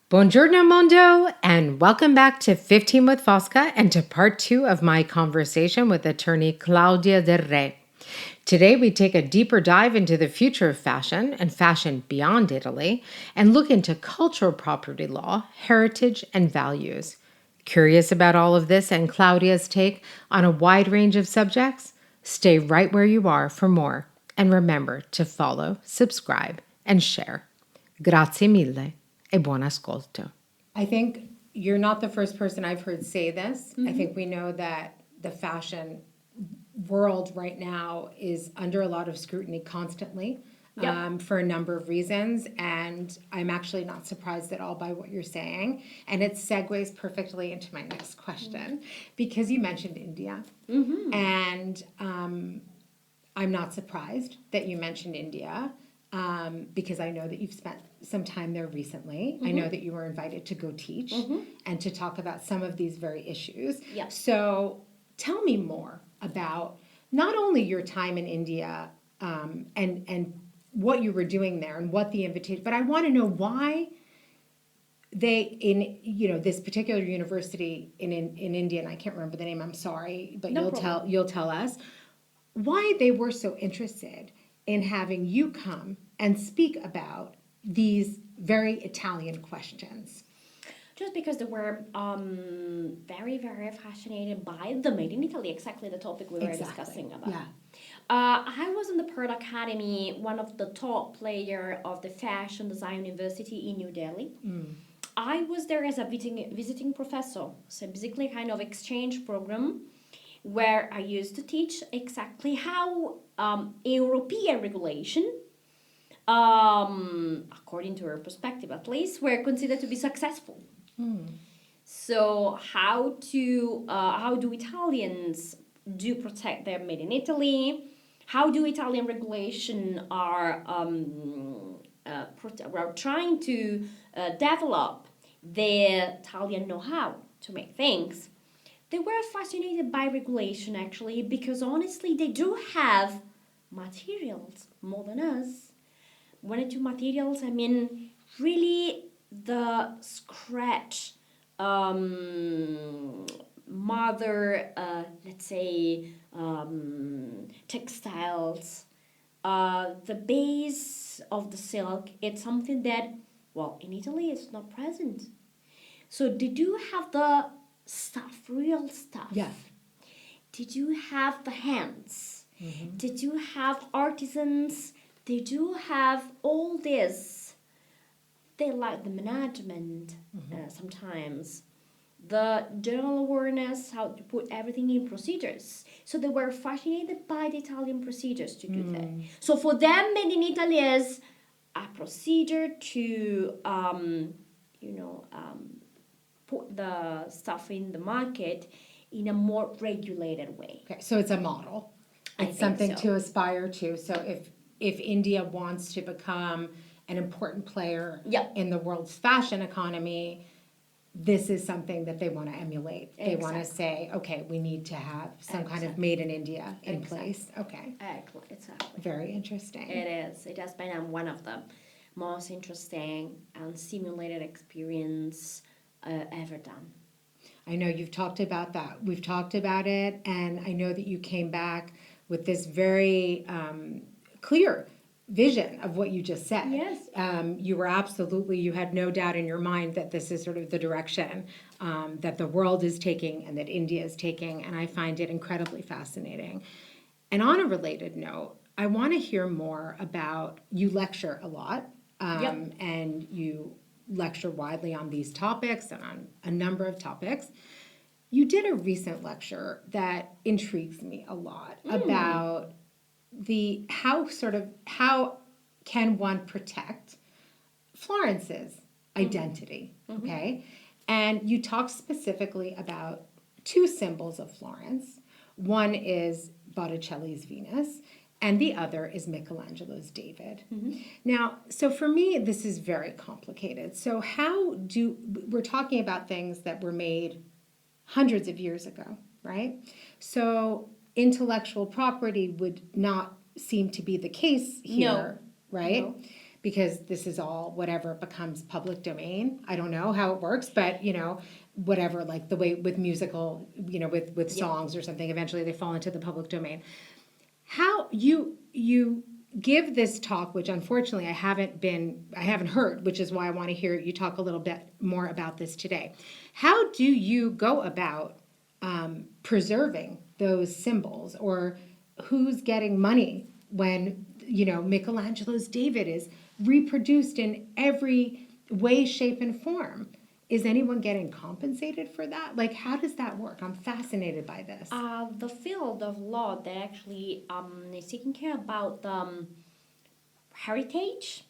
Buongiorno Mondo, and welcome back to 15 with Fosca and to part 2 of my conversation with attorney Claudia Del Re. Today we take a deeper dive into the future of fashion and fashion beyond Italy and look into cultural property law, heritage, and values. Curious about all of this and Claudia's take on a wide range of subjects? Stay right where you are for more, and remember to follow, subscribe, and share. Grazie mille. E buon ascolto. I think you're not the first person I've heard say this. I think we know that the fashion world right now is under a lot of scrutiny constantly for a number of reasons. And I'm actually not surprised at all by what you're saying. And it segues perfectly into my next question because you mentioned India. And I'm not surprised that you mentioned India. Because I know that you've spent some time there recently. I know that you were invited to go teach and to talk about some of these very issues. Yep. So tell me more about not only your time in India and what you were doing there and what the invitation, but I want to know why they in this particular university in India, and I can't remember the name. I'm sorry, but No problem. you'll tell us why they were so interested in having you come and speak about these very Italian questions. Just because they were very, very fascinated by the Made in Italy, exactly the topic we were discussing about. Yeah. I was in the Pearl Academy, one of the top player of the Fashion Design University in New Delhi. I was there as a visiting professor, so basically kind of exchange program where I used to teach exactly how European regulation, according to her perspective at least, were considered to be successful. So how do Italians do protect their made in Italy? How do Italian regulation are trying to develop their Italian know-how to make things? They were fascinated by regulation actually because honestly they do have materials more than us. When I do materials, I mean really the scratch mother, let's say, textiles. The base of the silk, it's something that, well, in Italy it's not present. So they do have the stuff, real stuff. Yeah. They do have the hands. They do have artisans. They do have all this. They like the management sometimes. The general awareness, how to put everything in procedures. So they were fascinated by the Italian procedures to do that. So for them, Made in Italy is a procedure to, put the stuff in the market in a more regulated way. Okay, so it's a model. I It's think something so. to aspire to. So if India wants to become an important player Yep. in the world's fashion economy, this is something that they want to emulate. They want to say, okay, we need to have some kind of made in India in place. Okay, Exactly. very interesting. It is. It has been one of the most interesting and simulated experience ever done. I know you've talked about that. We've talked about it, and I know that you came back with this very clear vision of what you just said. Yes. You had no doubt in your mind that this is sort of the direction that the world is taking and that India is taking, and I find it incredibly fascinating. And on a related note, I want to hear more about, you lecture a lot, and you lecture widely on these topics and on a number of topics. You did a recent lecture that intrigues me a lot about how can one protect Florence's identity, okay? And you talked specifically about two symbols of Florence. One is Botticelli's Venus, and the other is Michelangelo's David. Now, so for me, this is very complicated. So we're talking about things that were made hundreds of years ago, right? So intellectual property would not seem to be the case here, No. right? No. because this is all whatever becomes public domain. I don't know how it works, but whatever, like the way with musical, with songs or something, eventually they fall into the public domain. How you give this talk, which unfortunately I haven't heard, which is why I want to hear you talk a little bit more about this today. How do you go about preserving those symbols, or who's getting money when Michelangelo's David is reproduced in every way, shape, and form? Is anyone getting compensated for that? Like, how does that work? I'm fascinated by this. The field of law that actually is taking care about heritage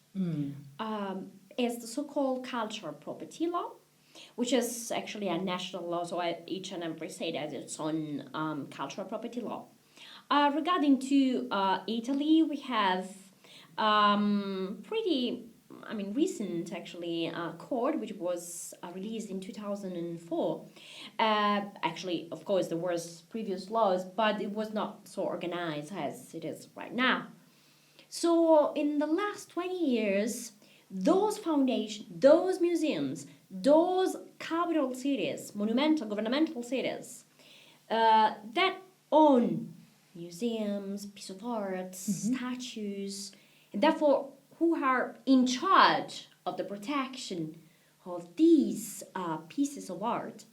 is the so-called cultural property law, which is actually a national law, so each and every state has its own cultural property law. Regarding to Italy, we have recent actually court which was released in 2004. Actually, of course, there was previous laws, but it was not so organized as it is right now. So in the last 20 years, those foundations, those museums, those capital cities, monumental, governmental cities, that own museums, piece of art, statues, and therefore who are in charge of the protection of these pieces of art,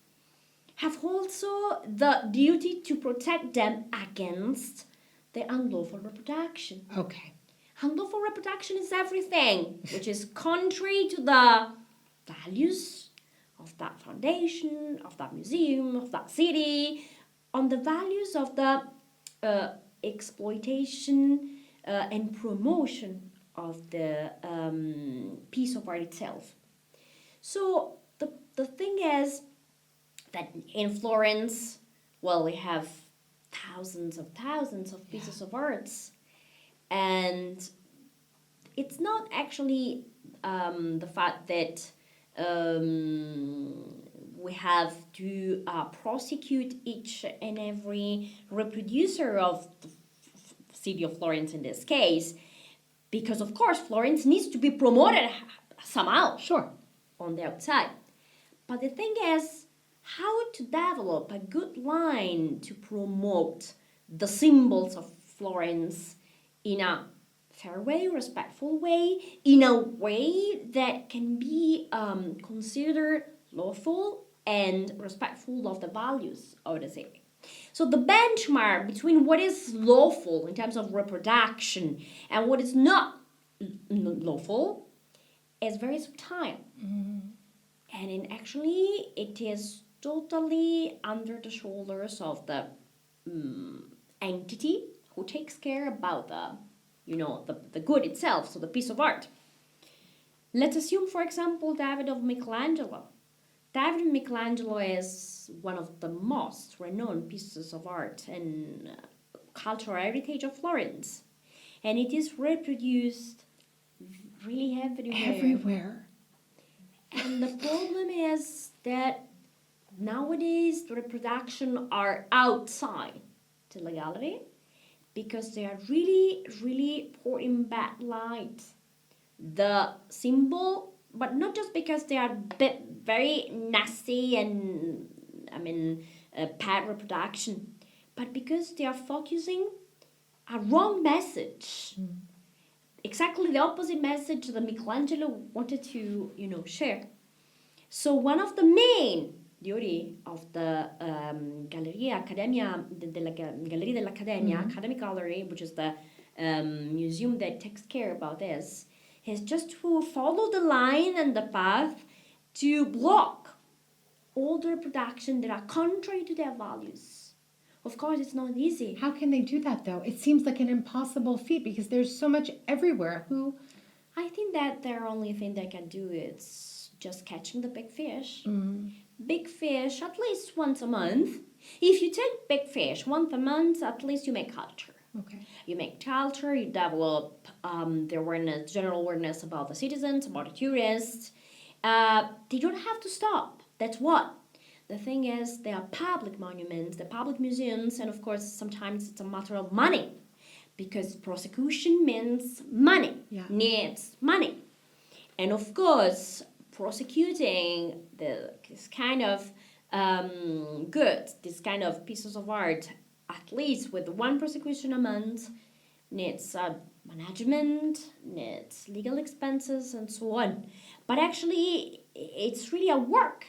have also the duty to protect them against the unlawful reproduction. Okay. Unlawful reproduction is everything which is contrary to the values of that foundation, of that museum, of that city, on the values of the exploitation and promotion of the piece of art itself. So the thing is that in Florence, well, we have thousands of pieces of arts, and it's not actually the fact that we have to prosecute each and every reproducer of the city of Florence in this case, because of course Florence needs to be promoted somehow. Sure. On the outside. But the thing is how to develop a good line to promote the symbols of Florence in a fair way, respectful way, in a way that can be considered lawful and respectful of the values of the city. So the benchmark between what is lawful in terms of reproduction and what is not lawful is very subtle. And actually it is totally under the shoulders of the entity who takes care about the good itself, so the piece of art. Let's assume, for example, David of Michelangelo. David of Michelangelo is one of the most renowned pieces of art and cultural heritage of Florence. And it is reproduced really Everywhere. And the problem is that nowadays the reproduction are outside the legality because they are really, really pouring bad light. The symbol, but not just because they are very nasty and bad reproduction, but because they are focusing a wrong message. Exactly the opposite message that Michelangelo wanted to, share. So one of the main duty of the Galleria dell'Accademia, Academic Gallery, which is the museum that takes care about this, is just to follow the line and the path to block all the reproduction that are contrary to their values. Of course, it's not easy. How can they do that, though? It seems like an impossible feat because there's so much everywhere. I think that their only thing they can do is just catching the big fish. Big fish, at least once a month. If you take big fish once a month, at least you make culture. Okay. You make culture, you develop the awareness, general awareness about the citizens, about the tourists. They don't have to stop. That's what. The thing is, they are public monuments, they're public museums, and of course, sometimes it's a matter of money. because prosecution means money, needs money. And of course, prosecuting this kind of goods, this kind of pieces of art, at least with one prosecution a month, needs management, needs legal expenses, and so on. But actually, it's really a work.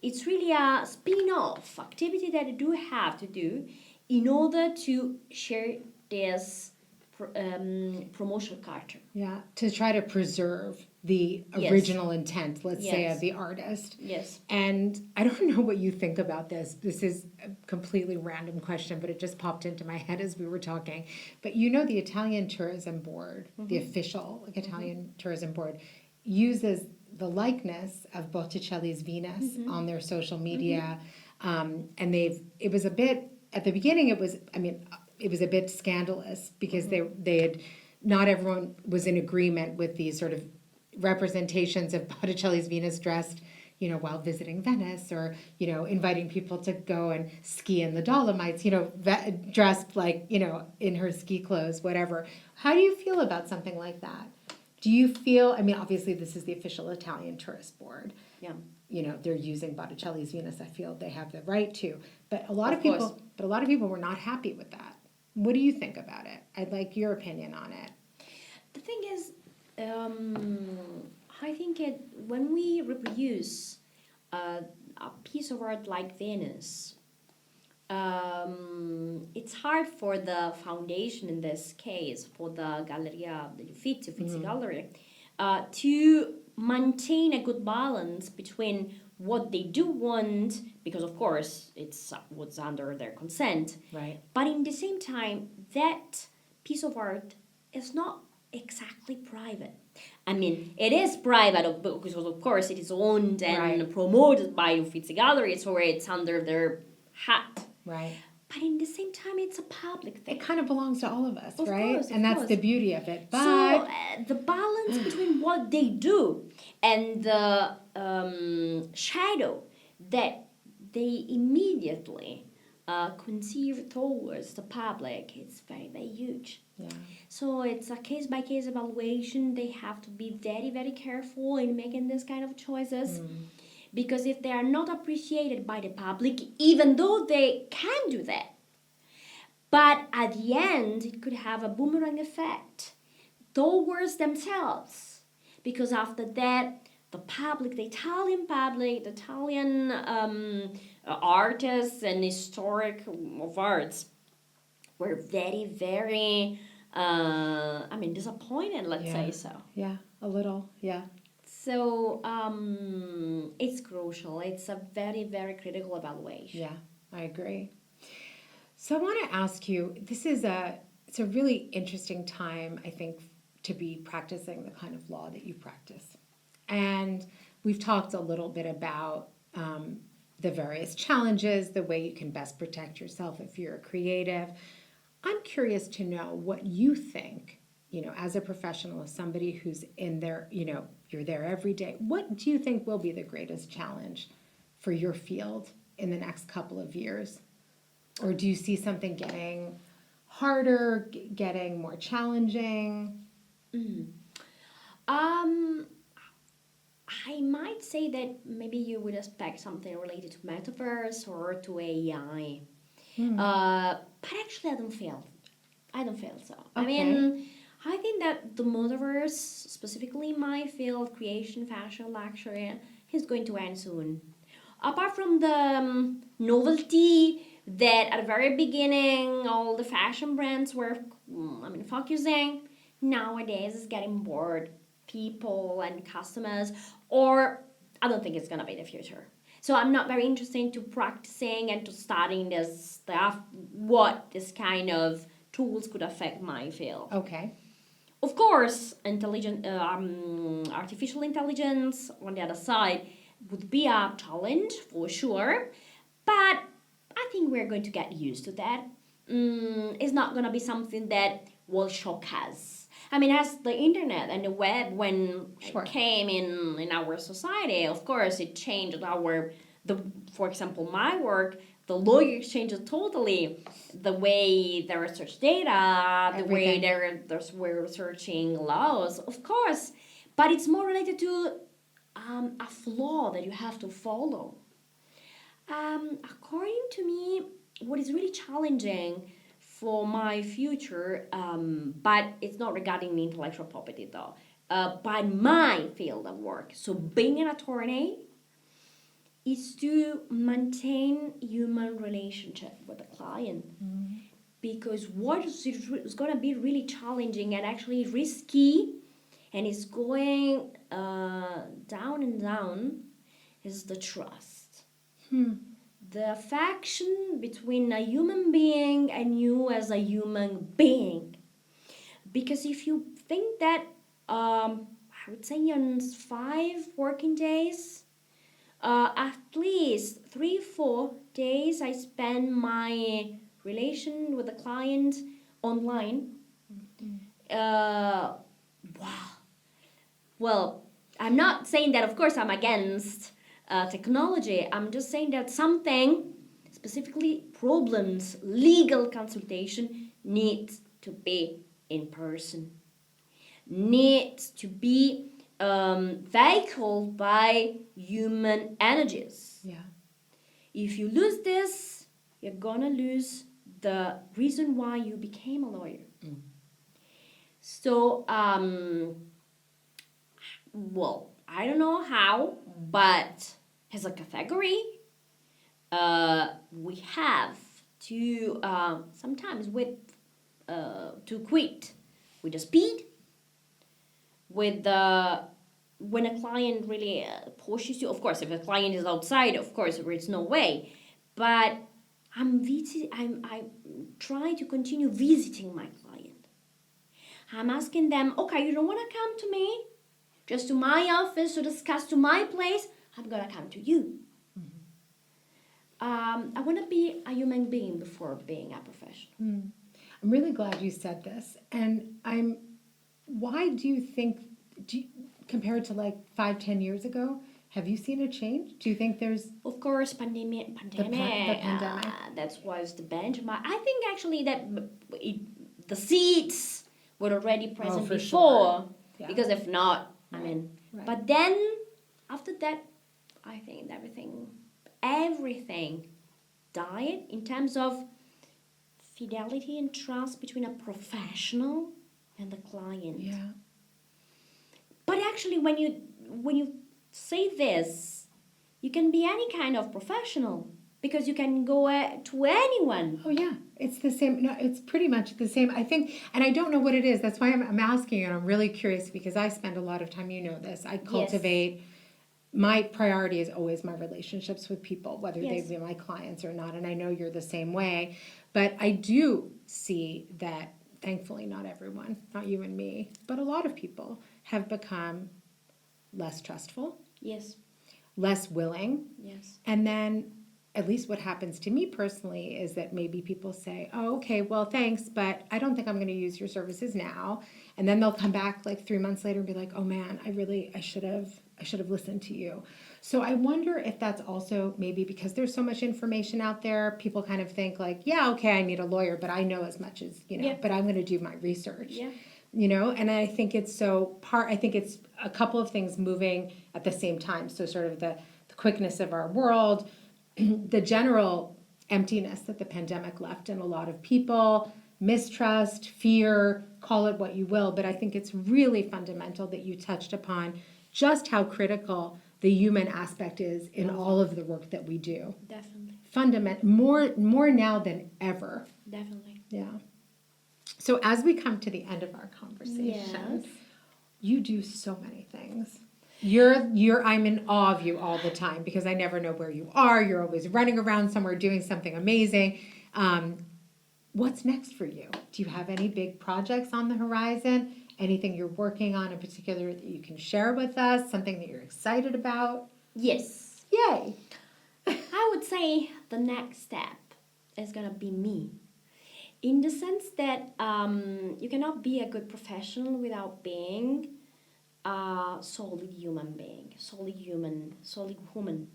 It's really a spin-off activity that you do have to do in order to share this promotional character. Yeah, to try to preserve the original intent, let's say, of the artist. Yes. And I don't know what you think about this. This is a completely random question, but it just popped into my head as we were talking. But you know, the Italian Tourism Board, the official Italian Tourism Board, uses the likeness of Botticelli's Venus on their social media. And it was a bit, at the beginning, it was a bit scandalous because they had, not everyone was in agreement with these sort of representations of Botticelli's Venus dressed, while visiting Venice, or, inviting people to go and ski in the Dolomites, dressed like, in her ski clothes, whatever. How do you feel about something like that? Do you feel, obviously this is the official Italian Tourist Board. Yeah. They're using Botticelli's Venus. I feel they have the right to, but a lot of people were not happy with that. What do you think about it? I'd like your opinion on it. The thing is, I think when we reproduce a piece of art like Venus, it's hard for the foundation, in this case, for the Galleria degli Uffizi Gallery, to maintain a good balance between what they do want, because of course it's what's under their consent, right? But in the same time, that piece of art is not exactly private. It is private because of course it is owned and promoted by Uffizi Gallery, so it's under their hat. Right. But in the same time, it's a public thing. It kind of belongs to all of us, of right? Course, and that's course. The beauty of it. But so the balance between what they do and the shadow that they immediately conceive towards the public, it's very, very huge. Yeah. So it's a case-by-case evaluation. They have to be very, very careful in making this kind of choices. Because if they are not appreciated by the public, even though they can do that, but at the end, it could have a boomerang effect towards themselves. Because after that, the public, the Italian artists and historic of arts were very, very, disappointed, let's say so. Yeah, a little, yeah. So it's crucial. It's a very, very critical evaluation. Yeah, I agree. So I want to ask you, it's a really interesting time, I think, to be practicing the kind of law that you practice. And we've talked a little bit about the various challenges, the way you can best protect yourself if you're a creative. I'm curious to know what you think, as a professional, as somebody who's in there, you're there every day. What do you think will be the greatest challenge for your field in the next couple of years? Or do you see something getting harder, getting more challenging? I might say that maybe you would expect something related to metaverse or to AI. But actually, I don't feel so. Okay. I think that the metaverse, specifically my field, creation, fashion, luxury, is going to end soon. Apart from the novelty that at the very beginning all the fashion brands were focusing, nowadays is getting bored people and customers, or I don't think it's gonna be the future. So I'm not very interested to practicing and to studying this stuff, what this kind of tools could affect my field. Okay. Of course, artificial intelligence on the other side would be a challenge for sure, but I think we're going to get used to that. It's not going to be something that will shock us. As the internet and the web, when it came in our society, of course, it changed for example, my work, the lawyers changes totally the way they research data, the way we're researching laws, of course. But it's more related to a flaw that you have to follow. According to me, what is really challenging for my future, but it's not regarding the intellectual property though, but my field of work. So being an attorney is to maintain human relationship with the client. Because what is going to be really challenging and actually risky, and it's going down and down, is the trust. The affection between a human being and you as a human being. Because if you think that, I would say on 5 working days, at least 3-4 days I spend my relation with the client online. Wow. Well, I'm not saying that, of course, I'm against technology. I'm just saying that something, specifically problems, legal consultation, needs to be in person, needs to be vehicled by human energies. Yeah. If you lose this, you're gonna lose the reason why you became a lawyer. So, well, I don't know how, but as a category, we have to sometimes to quit with the speed, with the when a client really pushes you. Of course, if a client is outside, of course, there is no way. But I try to continue visiting my client. I'm asking them, okay, you don't want to come to me, just to my office to discuss to my place. I'm gonna come to you. I want to be a human being before being a professional. I'm really glad you said this. And why do you think, compared to like 5-10 years ago, have you seen a change? Do you think there's... Of course, pandemic. The pandemic. That was the benchmark. I think actually that the seeds were already present for before. sure. Yeah. Because if not, I mean... Right. But then, after that, I think everything died in terms of fidelity and trust between a professional and the client. Yeah. But actually, when you say this, you can be any kind of professional because you can go to anyone. Oh yeah, it's the same. No, it's pretty much the same. I think, and I don't know what it is. That's why I'm asking you, and I'm really curious because I spend a lot of time. You know this. I cultivate. Yes. My priority is always my relationships with people, whether they be my clients or not. And I know you're the same way. But I do see that, thankfully, not everyone, not you and me, but a lot of people have become less trustful. Yes. Less willing. Yes. And then, at least what happens to me personally is that maybe people say, oh, okay, well, thanks, but I don't think I'm going to use your services now. And then they'll come back like 3 months later and be like, oh man, I should have listened to you. So I wonder if that's also maybe because there's so much information out there, people kind of think like, yeah, okay, I need a lawyer, but I know as much as, but I'm going to do my research. Yeah. And I think it's I think it's a couple of things moving at the same time. So sort of the quickness of our world, the general emptiness that the pandemic left in a lot of people, mistrust, fear, call it what you will, but I think it's really fundamental that you touched upon just how critical the human aspect is in all of the work that we do. Definitely. More now than ever. Definitely. Yeah. So as we come to the end of our conversation, you do so many things. I'm in awe of you all the time because I never know where you are. You're always running around somewhere doing something amazing. What's next for you? Do you have any big projects on the horizon? Anything you're working on in particular that you can share with us? Something that you're excited about? Yes. Yay. I would say the next step is going to be me. In the sense that you cannot be a good professional without being a solid human being, solid human.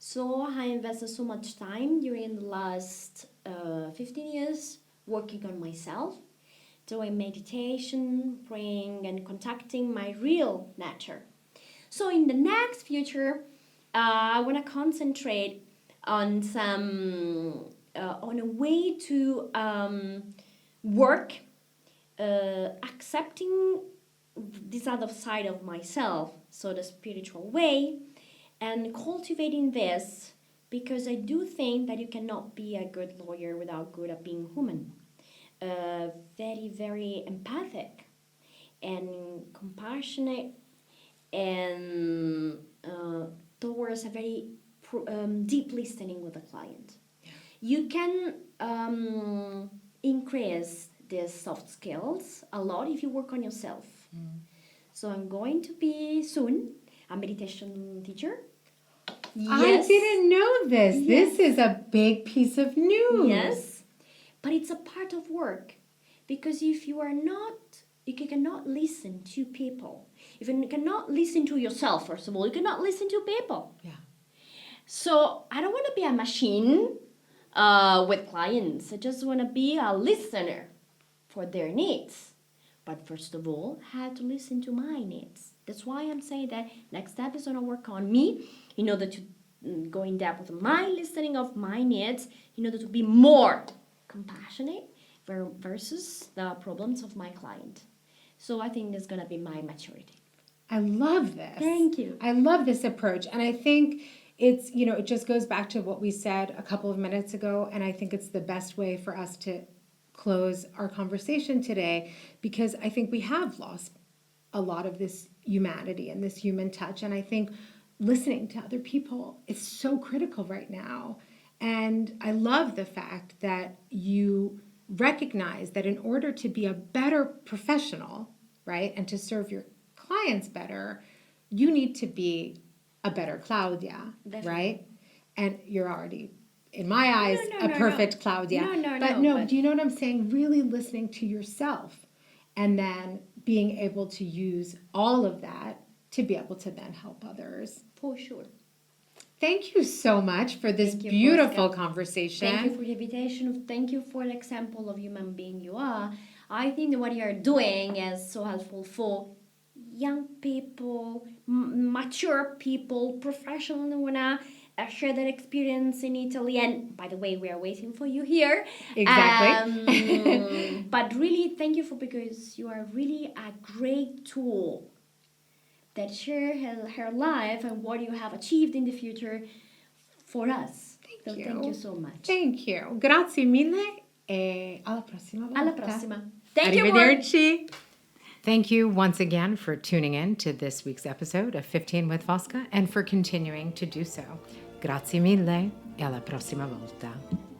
So I invested so much time during the last 15 years working on myself, doing meditation, praying, and contacting my real nature. So in the next future, I want to concentrate on on a way to work, accepting this other side of myself, so the spiritual way, and cultivating this, because I do think that you cannot be a good lawyer without good at being human. Very, very empathic and compassionate, and towards a very deep listening with the client. You can increase these soft skills a lot if you work on yourself. So I'm going to be soon a meditation teacher. I didn't know this. Yes. This is a big piece of news. Yes, but it's a part of work, because if you are not, if you cannot listen to people, if you cannot listen to yourself, first of all, you cannot listen to people. Yeah. So I don't want to be a machine with clients. I just want to be a listener for their needs. But first of all, I had to listen to my needs. That's why I'm saying that next step is going to work on me in order to go in depth with my listening of my needs, in order to be more compassionate versus the problems of my client. So I think that's going to be my maturity. I love this. Thank you. I love this approach. And I think it's, it just goes back to what we said a couple of minutes ago. And I think it's the best way for us to close our conversation today, because I think we have lost a lot of this humanity and this human touch. And I think listening to other people is so critical right now. And I love the fact that you recognize that in order to be a better professional, right, and to serve your clients better, you need to be a better Claudia, Definitely. right? And you're already, in my eyes, a perfect Claudia. But do you know what I'm saying? Really listening to yourself, and then being able to use all of that to be able to then help others. For sure. Thank you so much for this Thank you, beautiful Fosca. conversation. Thank you for the invitation. Thank you for the example of human being you are. I think that what you are doing is so helpful for young people, mature people, professionals who wanna share that experience in Italy. And by the way, we are waiting for you here. Exactly. But really, thank you because you are really a great tool that share her life and what you have achieved in the future for us. Thank you. Thank you so much. Thank you. Grazie mille e alla prossima volta. Alla prossima. Thank you. Arrivederci. Thank you once again for tuning in to this week's episode of 15 with Fosca and for continuing to do so. Grazie mille e alla prossima volta.